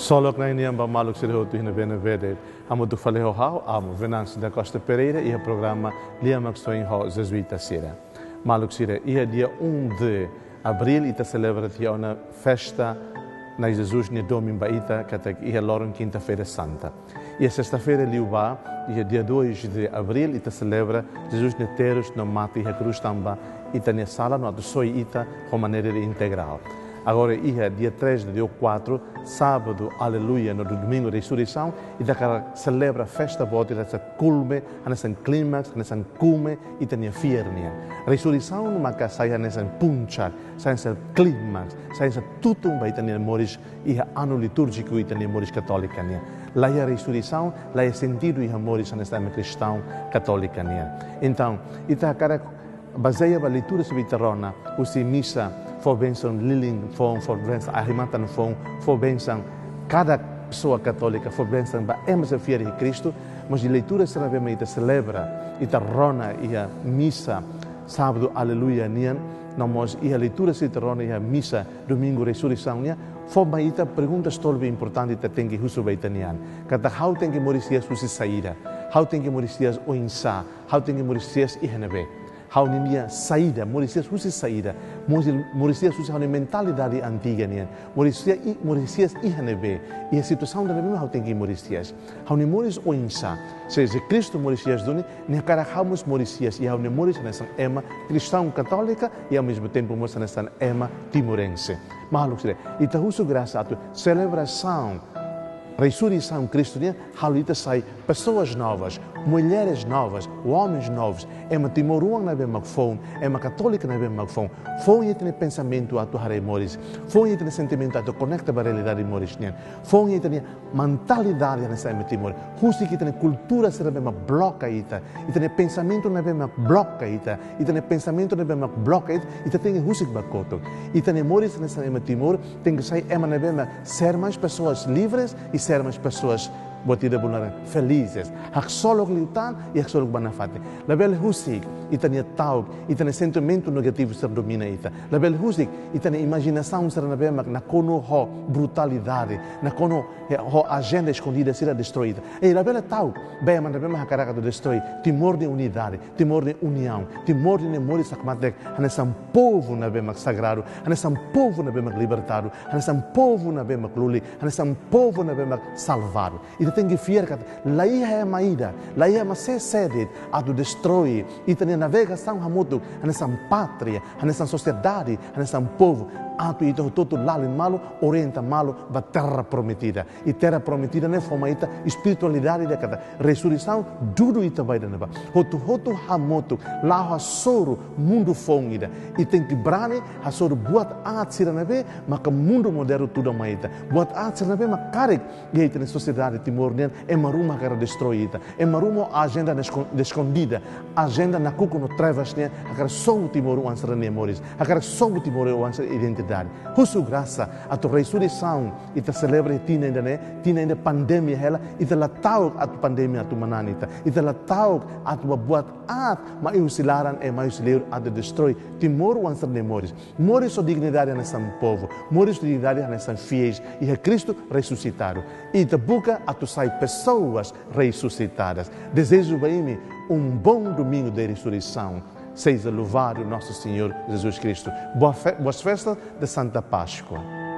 Solo que nem amba maluco se deu tudo bem verde. Amo do falei ho hao, amo Venâncio da Costa Pereira e o programa Lia Maxoin ho Jesuíta Sira. Maluco Sira, e dia 1 de abril ita celebra uma festa na Jesus ne domingo baita que ia loron quinta-feira santa. E a sexta-feira liuba e dia 2 de abril ita celebra Jesus ne teros no mate e a cruz tamba ita ne sala no atu soi ita com maneira integral. Agora, dia 3 de dia 4, sábado, aleluia, no domingo da ressurreição, e da celebra a festa boa, nessa culme, nessa clímax, nessa cume, e tem fiernia. A ressurreição não é saia nessa puncha, saia nessa clímax, saia nessa tudo vai ter memórias, e ano litúrgico e tem memórias católica. Lá é a ressurreição, lá é sentido e amores nessa cristão católica. Então, e da cara baseia a leitura subterrânea, usa missa, for bênção Liling, for bênção Arrimatan, for bênção cada pessoa católica, for bênção para emas a fiel de Cristo, mas de leitura será bem ita celebra, ita rona e a missa sábado, aleluia, nian, nós e a leitura se rona e a missa domingo ressurreição nian, for bem ita perguntas tolbe importante ita tem que husu baita nian, kata how tem que moricias husi saída, how tem que moricias o insa, how tem que moricias e henebe. Há uma saída, Moricias usa saída, Moricias usa uma mentalidade antiga, Moricias ihanebe, e a situação da mesma tem que Moricias. Há uma Moris o insa, seja Cristo Moricias duni, nem cara hamos Moricias e há uma Moris nessa ema cristão católica e ao mesmo tempo moça nessa ema timorense. Maluco, e tá uso graça a tu celebração. Ressurreição Cristo, halita sai pessoas novas, mulheres novas, homens novos. É uma timoruang na bem magfone, é uma católica na bem magfone. Foi tem pensamento a tu harei moris, foi tem sentimento a tu conecta com a realidade moris, foi tem mentalidade nessa ema timor. Justi que tem cultura será bem bloca ita, e tem pensamento na bem bloca ita, e tem pensamento na bem bloca ita, e tem justi bacoto. E tem moris nessa ema timor, tem que sair ema na bem ser mais pessoas livres e ser mais pessoas botida vulneráveis, felizes. Hak solo liutan e hak solo banafate. Label husik, itania tau, itania sentimento negativo ser domina ita. Label husik, itania imaginação ser na bema na kono ho brutalidade, na kono ho agenda escondida ser destruída. E label tau, bema na bema hakaraga do destrói, timor de unidade, timor de união, timor de memória sakmatek, hanesam povo na bema sagrado, hanesam povo na bema libertado, hanesam povo na bema luli, hanesam povo na bema salvado. Tem que fiar que lá é maída, lá é mas sede a do destrói e tem navegação hamuto nessa pátria, nessa sociedade, nessa povo. Atu e todo lado malo orienta malo para terra prometida e terra prometida não é forma ita espiritualidade da cada ressurreição duro ita vai dando ba hotu hamoto lá a soro mundo fongida e tem que brane a soro buat atsira na be mas que mundo moderno tudo maita buat atsira na be mas carek e aí tem sociedade timornian é maruma cara destruída é maruma agenda escondida agenda na cuco no trevas né a cara só o timor o answer memórias a cara só o timor o answer identidade. Husu graça a tua ressurreição e te celebra tina ainda pandemia ela e te latau a tua pandemia a tua mananita e te latau a tua buat mas eu silaran e mais ler a de destrói timor o answer memórias mori sua dignidade nessa povo mori sua dignidade nessa fiéis e é Cristo ressuscitado e te busca a tu sai pessoas ressuscitadas. Desejo bem bom domingo de ressurreição. Seja louvado nosso Senhor Jesus Cristo. Boas festas de Santa Páscoa.